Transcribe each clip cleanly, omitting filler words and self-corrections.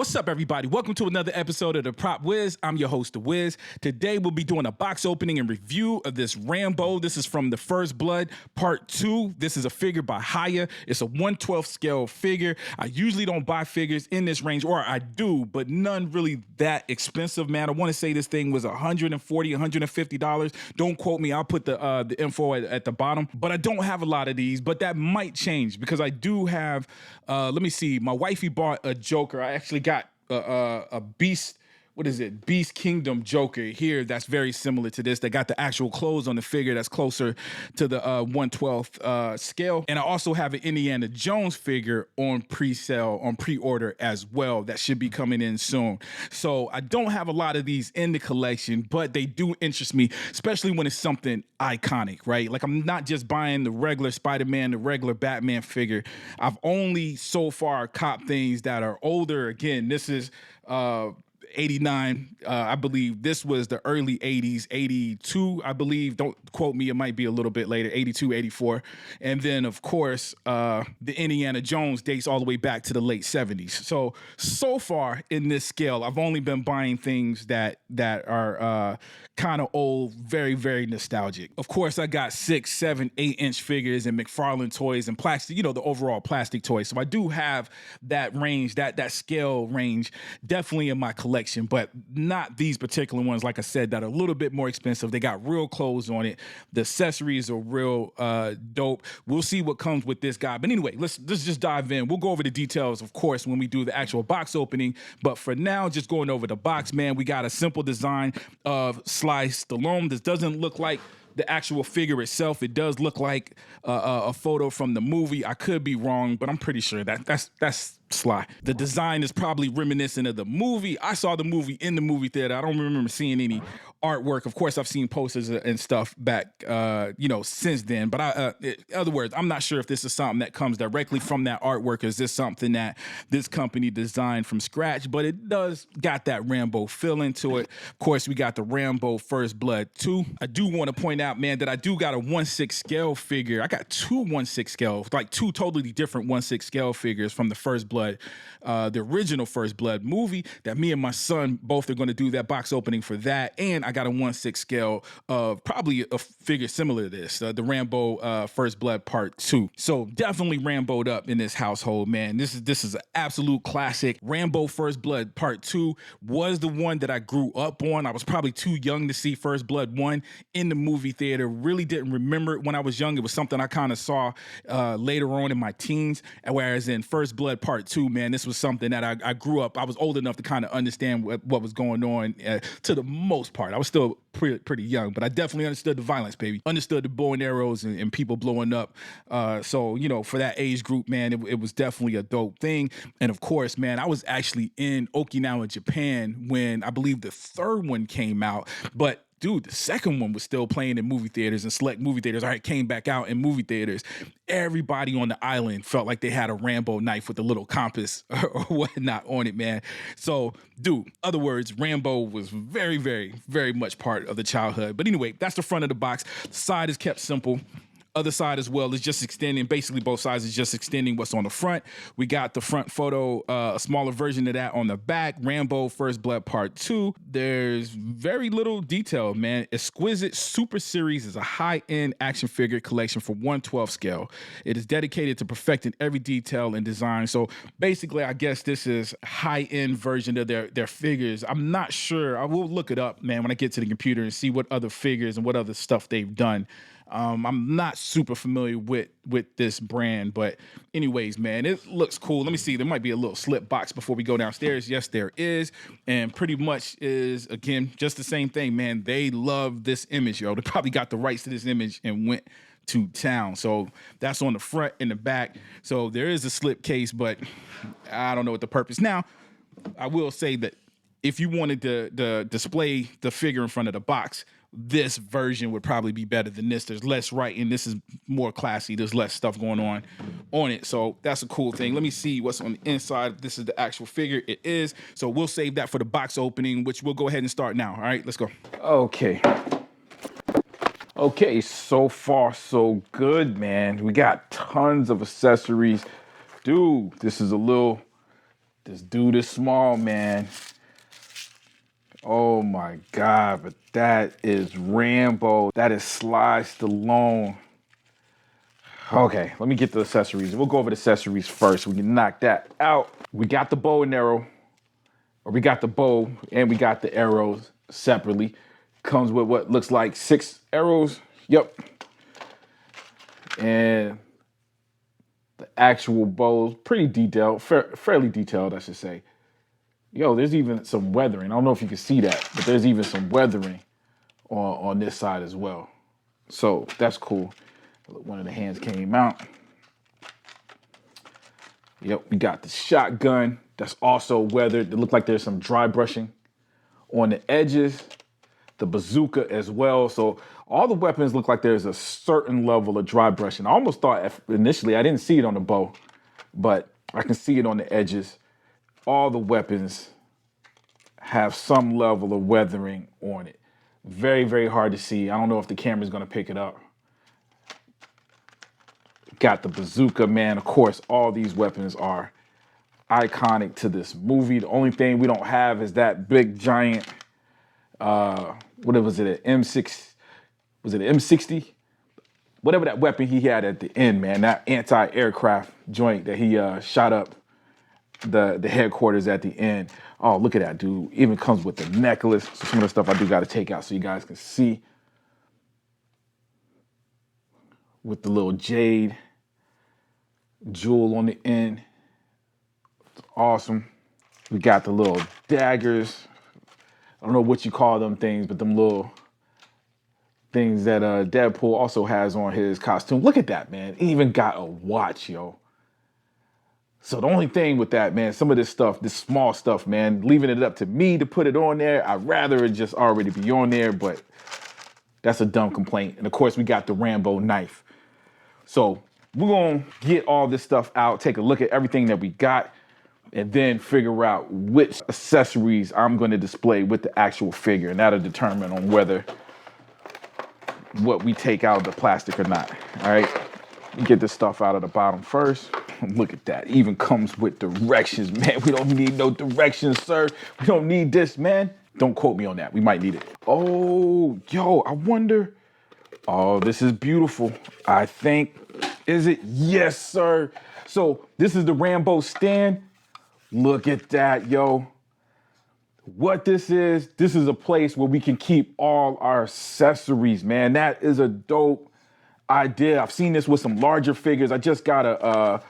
What's up, everybody? Welcome to another episode of the Prop Wiz. I'm your host, The Wiz. Today, we'll be doing a box opening and review of this Rambo. This is from the First Blood Part 2. This is a figure by Hiya. It's a 1/12 scale figure. I usually don't buy figures in this range, or I do, but none really that expensive, man. I want to say this thing was $140, $150. Don't quote me. I'll put the info at the bottom. But I don't have a lot of these, but that might change because I do have, let me see, my wifey bought a Joker. I actually got a Beast, what is it? Beast Kingdom Joker here that's very similar to this. They got the actual clothes on the figure that's closer to the 1/12 scale. And I also have an Indiana Jones figure on pre-sale, on pre-order as well. That should be coming in soon. So I don't have a lot of these in the collection, but they do interest me, especially when it's something iconic, right? Like I'm not just buying the regular Spider-Man, the regular Batman figure. I've only so far copped things that are older. Again, this is 89, I believe this was the early 80s, 82, I believe. Don't quote me, it might be a little bit later, 82, 84. And then, of course, the Indiana Jones dates all the way back to the late 70s. So far in this scale, I've only been buying things that are kind of old, very, very nostalgic. Of course, I got 6, 7, 8-inch figures and McFarlane toys and plastic, you know, the overall plastic toys. So I do have that range, that scale range, definitely in my collection, but not these particular ones, like I said, that are a little bit more expensive. They got real clothes on it. The accessories are real dope. We'll see what comes with this guy. But anyway, let's just dive in. We'll go over the details, of course, when we do the actual box opening. But for now, just going over the box, man, we got a simple design of Sly Stallone. This doesn't look like the actual figure itself. It does look like a photo from the movie. I could be wrong, but I'm pretty sure that's Sly. The design is probably reminiscent of the movie. I saw the movie in the movie theater. I don't remember seeing any artwork. Of course, I've seen posters and stuff back, since then. But in other words, I'm not sure if this is something that comes directly from that artwork. Is this something that this company designed from scratch? But it does got that Rambo feel into it. Of course, we got the Rambo First Blood 2. I do want to point out, man, that I do got a 1/6 scale figure. I got two 1/6 scale, like two totally different 1/6 scale figures from the First Blood, the original First Blood movie, that me and my son both are going to do that box opening for that. And I got a 1/6 scale of probably a figure similar to this, the Rambo First Blood Part 2. So definitely Rambo'd up in this household, man. This is an absolute classic. Rambo First Blood Part 2 was the one that I grew up on. I was probably too young to see First Blood 1 in the movie theater. Really didn't remember it when I was young. It was something I kind of saw later on in my teens. Whereas in First Blood Part 2, man, this was something that I grew up. I was old enough to kind of understand what was going on to the most part. I was still pretty young, but I definitely understood the violence, baby. Understood the bow and arrows and people blowing up. So, you know, for that age group, man, it was definitely a dope thing. And of course, man, I was actually in Okinawa, Japan when I believe the third one came out. But dude, the second one was still playing in movie theaters and select movie theaters. All right, came back out in movie theaters. Everybody on the island felt like they had a Rambo knife with a little compass or whatnot on it, man. So, dude, other words, Rambo was very, very, very much part of the childhood. But anyway, that's the front of the box. The side is kept simple. Other side as well is just extending, basically both sides is just extending what's on the front. We got the front photo, a smaller version of that on the back, Rambo First Blood Part 2. There's very little detail, man. Exquisite Super Series is a high-end action figure collection for 1/12 scale. It is dedicated to perfecting every detail and design. So basically, I guess this is high-end version of their figures. I'm not sure. I will look it up, man, when I get to the computer and see what other figures and what other stuff they've done. I'm not super familiar with this brand, but anyways, man, it looks cool. Let me see. There might be a little slip box before we go downstairs. Yes, there is. And pretty much is, again, just the same thing, man. They love this image, yo. They probably got the rights to this image and went to town. So that's on the front and the back. So there is a slip case, but I don't know what the purpose. Now, I will say that if you wanted to display the figure in front of the box, this version would probably be better than this. There's less writing. This is more classy. There's less stuff going on it. So that's a cool thing. Let me see what's on the inside. This is the actual figure. It is. So we'll save that for the box opening, which we'll go ahead and start now. All right, let's go. Okay, so far so good, man. We got tons of accessories. Dude, this is a little This dude is small, man. Oh my God, but that is Rambo. That is Sly Stallone. Okay, let me get the accessories. We'll go over the accessories first. We can knock that out. We got the bow and arrow, or we got the bow and we got the arrows separately. Comes with what looks like 6 arrows. Yep. And the actual bow is pretty detailed, fairly detailed, I should say. Yo, there's even some weathering. I don't know if you can see that, but there's even some weathering on this side as well. So that's cool. One of the hands came out. Yep, we got the shotgun that's also weathered. It looked like there's some dry brushing on the edges. The bazooka as well. So all the weapons look like there's a certain level of dry brushing. I almost thought initially I didn't see it on the bow, but I can see it on the edges. All the weapons have some level of weathering on it. Very, very hard to see. I don't know if the camera's gonna pick it up. Got the bazooka, man. Of course, all these weapons are iconic to this movie. The only thing we don't have is that big giant, what was it, an M6, was it an M60? Whatever that weapon he had at the end, man, that anti-aircraft joint that he shot up the headquarters at the end. Oh, look at that, dude. Even comes with the necklace. So some of the stuff I do got to take out so you guys can see. With the little jade jewel on the end. It's awesome. We got the little daggers. I don't know what you call them things, but them little things that Deadpool also has on his costume. Look at that, man. He even got a watch, yo. So the only thing with that, man, some of this stuff, this small stuff, man, leaving it up to me to put it on there, I'd rather it just already be on there, but that's a dumb complaint. And of course, we got the Rambo knife. So we're gonna get all this stuff out, take a look at everything that we got, and then figure out which accessories I'm gonna display with the actual figure, and that'll determine on whether what we take out of the plastic or not, all right? Get this stuff out of the bottom first. Look at that, even comes with directions, man. We don't need no directions, sir. We don't need this, man. Don't quote me on that, we might need it. Oh, yo, I wonder, oh, this is beautiful. I think, is it? Yes, sir. So this is the Rambo stand. Look at that, yo. What this is a place where we can keep all our accessories, man. That is a dope idea. I've seen this with some larger figures. I just got a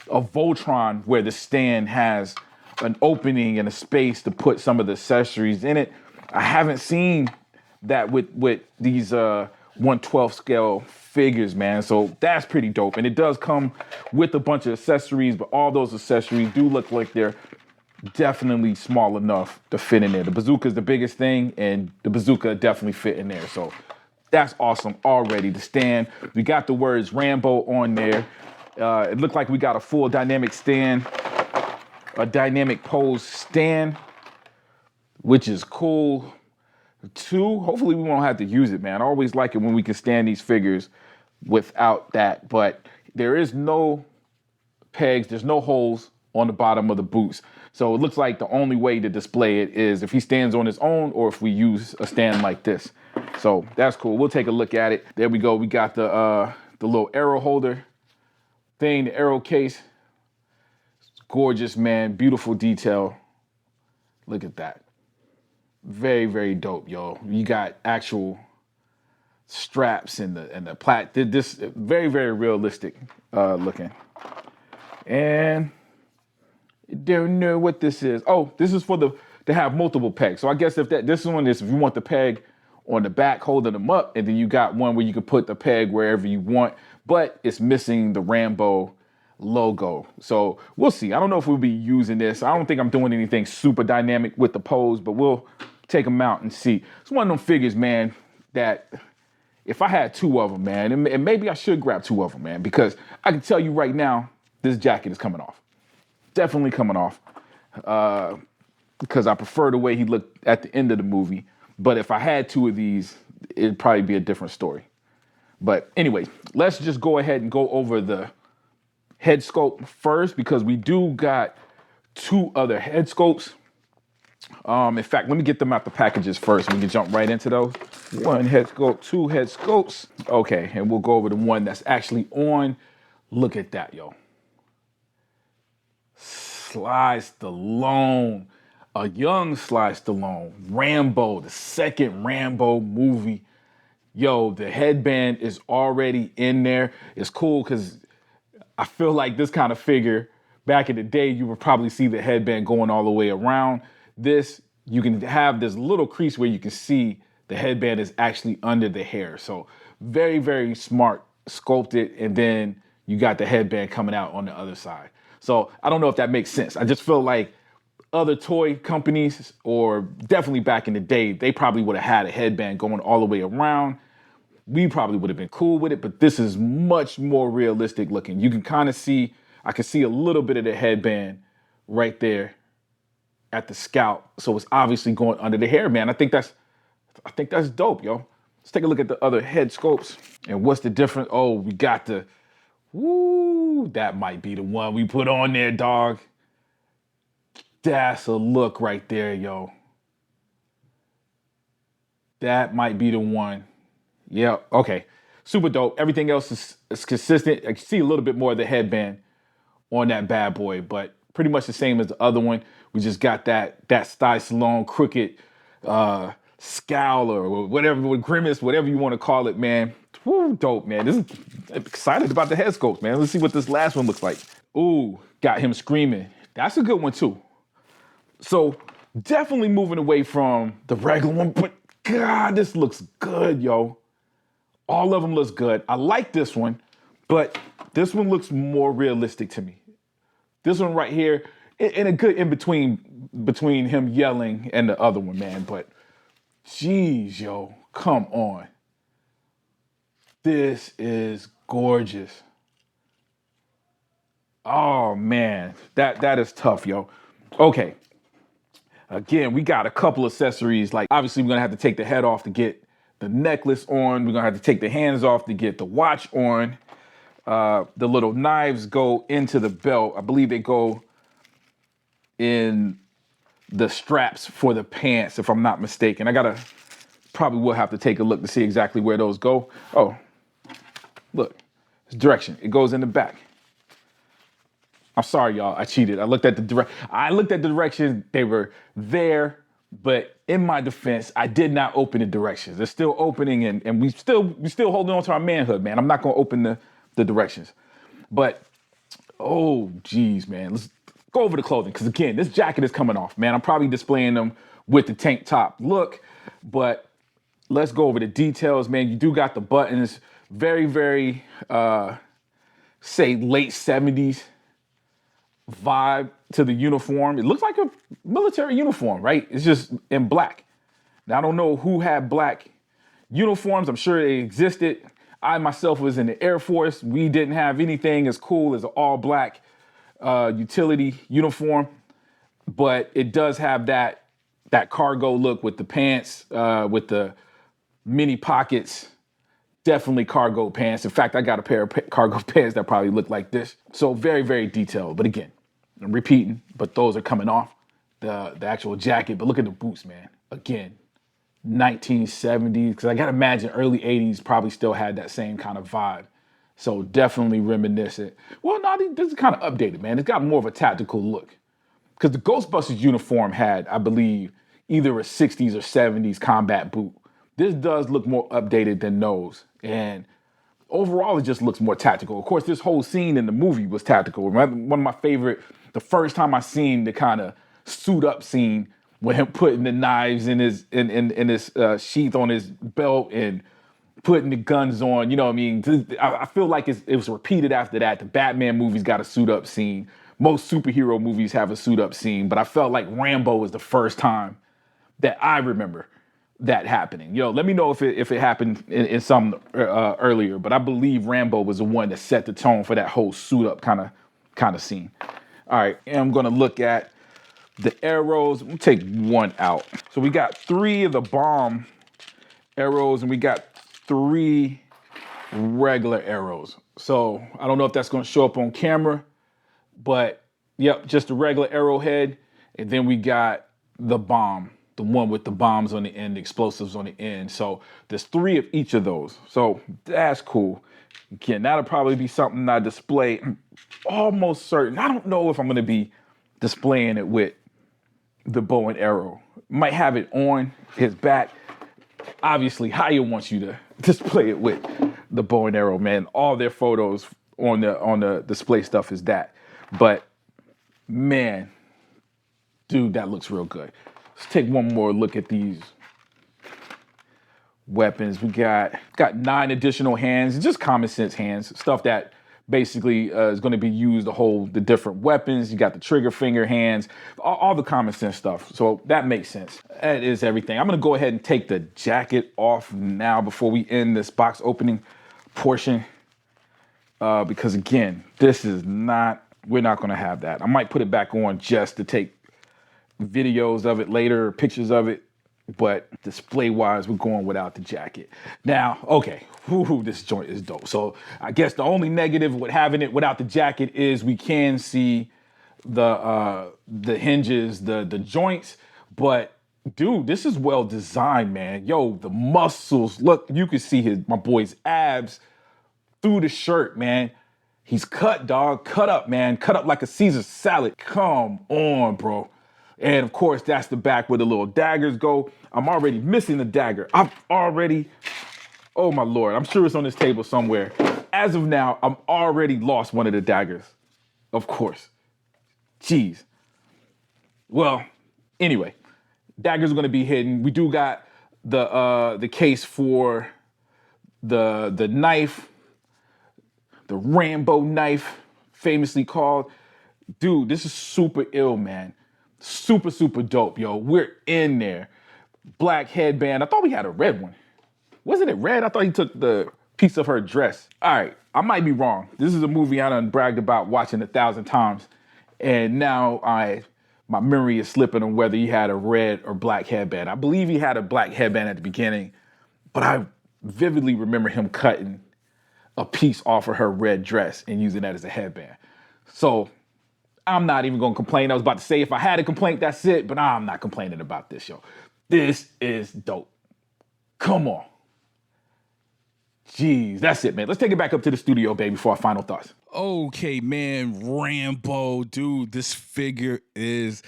Voltron where the stand has an opening and a space to put some of the accessories in it. I haven't seen that with these 1/12 scale figures, man. So that's pretty dope. And it does come with a bunch of accessories, but all those accessories do look like they're definitely small enough to fit in there. The bazooka is the biggest thing, and the bazooka definitely fit in there. So that's awesome already. The stand, we got the words Rambo on there. It looked like we got a full dynamic stand, a dynamic pose stand, which is cool. 2, hopefully we won't have to use it, man. I always like it when we can stand these figures without that, but there is no pegs, there's no holes on the bottom of the boots. So it looks like the only way to display it is if he stands on his own or if we use a stand like this. So that's cool. We'll take a look at it. There we go. We got the little arrow holder thing, the arrow case. It's gorgeous, man. Beautiful detail. Look at that. Very, very dope, yo. You got actual straps and the plat. This very, very realistic looking. And don't know what this is. Oh, this is for to have multiple pegs. So I guess if this one is if you want the peg on the back holding them up, and then you got one where you can put the peg wherever you want, but it's missing the Rambo logo. So we'll see. I don't know if we'll be using this. I don't think I'm doing anything super dynamic with the pose, but we'll take them out and see. It's one of them figures, man, that if I had 2 of them, man, and maybe I should grab 2 of them, man, because I can tell you right now, this jacket is coming off. Definitely coming off. Because I prefer the way he looked at the end of the movie. But if I had 2 of these, it'd probably be a different story. But anyway, let's just go ahead and go over the head sculpt first, because we do got 2 other head sculpts. In fact, let me get them out the packages first. We can jump right into those. 1 head sculpt, 2 head sculpts. Okay, and we'll go over the one that's actually on. Look at that, yo. Sly Stallone, a young Sly Stallone. Rambo, the second Rambo movie. Yo, the headband is already in there. It's cool because I feel like this kind of figure, back in the day, you would probably see the headband going all the way around. This, you can have this little crease where you can see the headband is actually under the hair. So very, very smart, sculpted, and then you got the headband coming out on the other side. So I don't know if that makes sense. I just feel like other toy companies, or definitely back in the day, they probably would have had a headband going all the way around. We probably would have been cool with it, but this is much more realistic looking. You can kind of see, I can see a little bit of the headband right there at the scalp. So it's obviously going under the hair, man. I think that's dope, yo. Let's take a look at the other head sculpts. And what's the difference? Oh, we got the, woo, that might be the one we put on there, dog. That's a look right there, yo. That might be the one. Yeah, okay. Super dope. Everything else is consistent. I can see a little bit more of the headband on that bad boy, but pretty much the same as the other one. We just got that Sly Stallone crooked scowl or whatever, grimace, whatever you want to call it, man. Woo, dope, man. I'm excited about the head sculpt, man. Let's see what this last one looks like. Ooh, got him screaming. That's a good one too. So definitely moving away from the regular one, but God, this looks good, yo. All of them looks good. I like this one, but this one looks more realistic to me. This one right here, in a good in between him yelling and the other one, man. But geez, yo, come on. This is gorgeous. Oh man, that is tough, yo. Okay. Again, we got a couple accessories. Like obviously we're gonna have to take the head off to get the necklace on. We're gonna have to take the hands off to get the watch on. The little knives go into the belt. I believe they go in the straps for the pants, if I'm not mistaken. Probably will have to take a look to see exactly where those go. Oh, look, it's direction. It goes in the back. I'm sorry, y'all. I cheated. I looked at the directions. They were there, but in my defense, I did not open the directions. They're still opening, and we still holding on to our manhood, man. I'm not gonna open the directions. But oh geez, man. Let's go over the clothing. Because again, this jacket is coming off, man. I'm probably displaying them with the tank top look, but let's go over the details, man. You do got the buttons, very, very say late 70s vibe to the uniform. It looks like a military uniform, right? It's just in black. Now, I don't know who had black uniforms. I'm sure they existed. I myself was in the Air Force. We didn't have anything as cool as an all black utility uniform, but it does have that cargo look with the pants, with the mini pockets. Definitely cargo pants. In fact, I got a pair of cargo pants that probably look like this. So very, very detailed. But again, I'm repeating, but those are coming off the actual jacket. But look at the boots, man. Again, 1970s, because I got to imagine early 80s probably still had that same kind of vibe. So definitely reminiscent. Well, no, this is kind of updated, man. It's got more of a tactical look. Because the Ghostbusters uniform had, I believe, either a 60s or 70s combat boot. This does look more updated than those. And overall, it just looks more tactical. Of course, this whole scene in the movie was tactical. One of my favorite, the first time I seen the kind of suit up scene with him putting the knives in his sheath on his belt and putting the guns on, you know what I mean? I feel like it was repeated after that. The Batman movies got a suit up scene. Most superhero movies have a suit up scene, but I felt like Rambo was the first time that I remember that happening. Let me know if it happened in some earlier, but I believe Rambo was the one that set the tone for that whole suit up kind of scene. All right, and I'm gonna look at the arrows. We'll take one out. So we got 3 of the bomb arrows, and we got 3 regular arrows. So I don't know if that's gonna show up on camera, but Yep, just a regular arrowhead. And then we got the bomb, the one with the bombs on the end, the explosives on the end. So there's 3 of each of those. So that's cool. Again, that'll probably be something I display. I'm almost certain. I don't know if I'm going to be displaying it with the bow and arrow. Might have it on his back. Obviously, Hiya wants you to display it with the bow and arrow, man. All their photos on the display stuff is that. But man, dude, that looks real good. Let's take one more look at these weapons. We got 9 additional hands, just common sense hands, stuff that basically is going to be used to hold the different weapons. You got the trigger finger hands, all the common sense stuff. So that makes sense. That is everything. I'm going to go ahead and take the jacket off now before we end this box opening portion. Because again, we're not going to have that. I might put it back on just to take videos of it later, pictures of it. But display wise, we're going without the jacket. Now, okay, this joint is dope. So I guess the only negative with having it without the jacket is we can see the hinges, the joints. But dude, this is well designed, man. Yo, the muscles. Look, you can see my boy's abs through the shirt, man. He's cut, dog. Cut up, man. Cut up like a Caesar salad. Come on, bro. And of course, that's the back where the little daggers go. I'm already missing the dagger. Oh my Lord, I'm sure it's on this table somewhere. As of now, I'm already lost one of the daggers. Of course. Jeez. Well, anyway, daggers are gonna be hidden. We do got the case for the knife, the Rambo knife, famously called. Dude, this is super ill, man. Super, super dope, yo. We're in there. Black headband. I thought we had a red one. Wasn't it red? I thought he took the piece of her dress. All right, I might be wrong. This is a movie I done bragged about watching 1,000 times. And now my memory is slipping on whether he had a red or black headband. I believe he had a black headband at the beginning, but I vividly remember him cutting a piece off of her red dress and using that as a headband. So I'm not even gonna complain. I was about to say if I had a complaint, that's it, but I'm not complaining about this, yo. This is dope. Come on. Jeez, that's it, man. Let's take it back up to the studio, baby, for our final thoughts. Okay, man, Rambo, dude, this figure is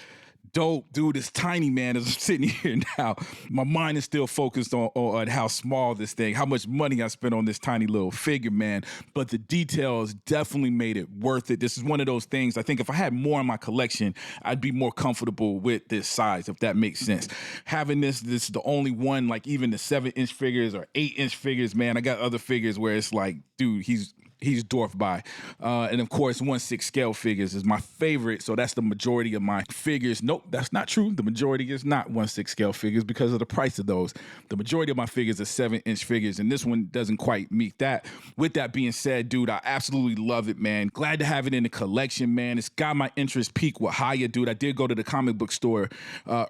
dope, dude. It's tiny, man. As I'm sitting here now, my mind is still focused on how small this thing, how much money I spent on this tiny little figure, man. But the details definitely made it worth it. This is one of those things, I think if I had more in my collection, I'd be more comfortable with this size, if that makes sense. Having this is the only one, like even the 7-inch figures or 8-inch figures, man. I got other figures where it's like, dude, he's dwarfed by. And of course, 1/6 scale figures is my favorite. So that's the majority of my figures. Nope, that's not true. The majority is not 1/6 scale figures because of the price of those. The majority of my figures are 7-inch figures, and this one doesn't quite meet that. With that being said, dude, I absolutely love it, man. Glad to have it in the collection, man. It's got my interest peaked with Hiya, dude. I did go to the comic book store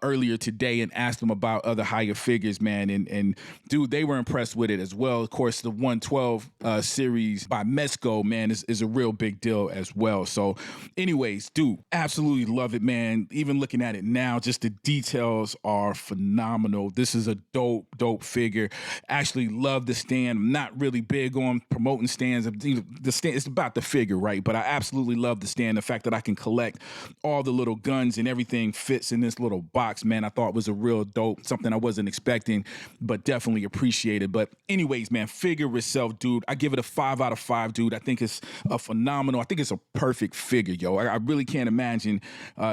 earlier today and asked them about other Hiya figures, man. And dude, they were impressed with it as well. Of course, the 112 series by Mesco, man, is a real big deal as well. So anyways, dude, absolutely love it, man. Even looking at it now, just the details are phenomenal. This is a dope figure. Actually love the stand. I'm not really big on promoting stands. The stand, it's about the figure, right? But I absolutely love the stand. The fact that I can collect all the little guns and everything fits in this little box, man, I thought was a real dope, something I wasn't expecting, but definitely appreciated. But anyways, man, figure itself, dude, I give it a 5 out of 5, dude. I think it's a phenomenal. I think it's a perfect figure, yo. I really can't imagine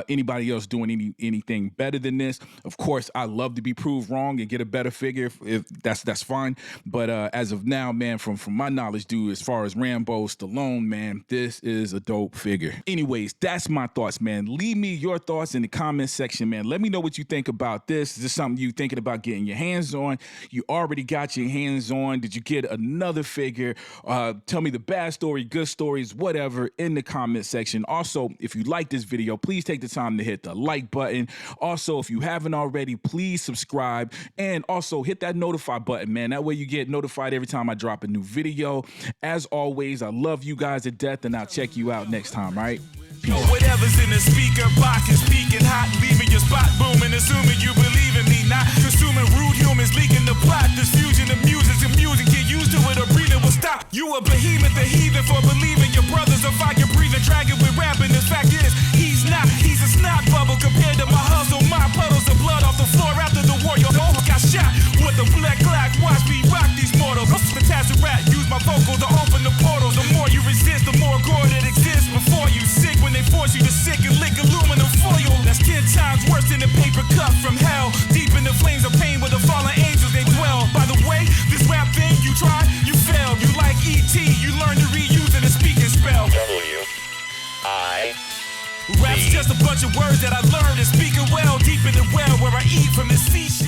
anybody else doing anything better than this. Of course, I love to be proved wrong and get a better figure if that's fine. But as of now, man, from my knowledge, dude, as far as Rambo, Stallone, man, this is a dope figure. Anyways, that's my thoughts, man. Leave me your thoughts in the comment section, man. Let me know what you think about this. Is this something you thinking about getting your hands on? You already got your hands on. Did you get another figure? Tell me the bad story, good stories, whatever, in the comment section. Also, if you like this video, please take the time to hit the like button. Also, if you haven't already, please subscribe, and also hit that notify button, man. That way you get notified every time I drop a new video. As always, I love you guys to death, and I'll check you out next time, all right? Whatever's in the speaker box is speaking hot, leaving your spot booming, assuming you believe in me, not consuming rude humans, leaking the plot. This fusion of music's amusing, get used to it or breathing will stop. You a behemoth, a heathen for believing your brother's a fire breathing dragon with rapping. The fact is, he's not, he's a snot bubble compared to my hustle. My puddles of blood off the floor after the war. Your whole got shot with the black clock. Watch me rock these mortals. Fantastic rap, use my vocal to open the portals. The more you resist, the more gore that exists before you. Sick when they force you to sick and lick aluminum foil. That's 10 times worse than a paper cut from hell. Deep in the flames of pain where the fallen angels they dwell. By the way, this rap thing you tried, you failed. You like E.T., you learn to reuse it and speak and spell. W-I. Rap's just a bunch of words that I learned and speaking well. Deep in the well where I eat from the seashore.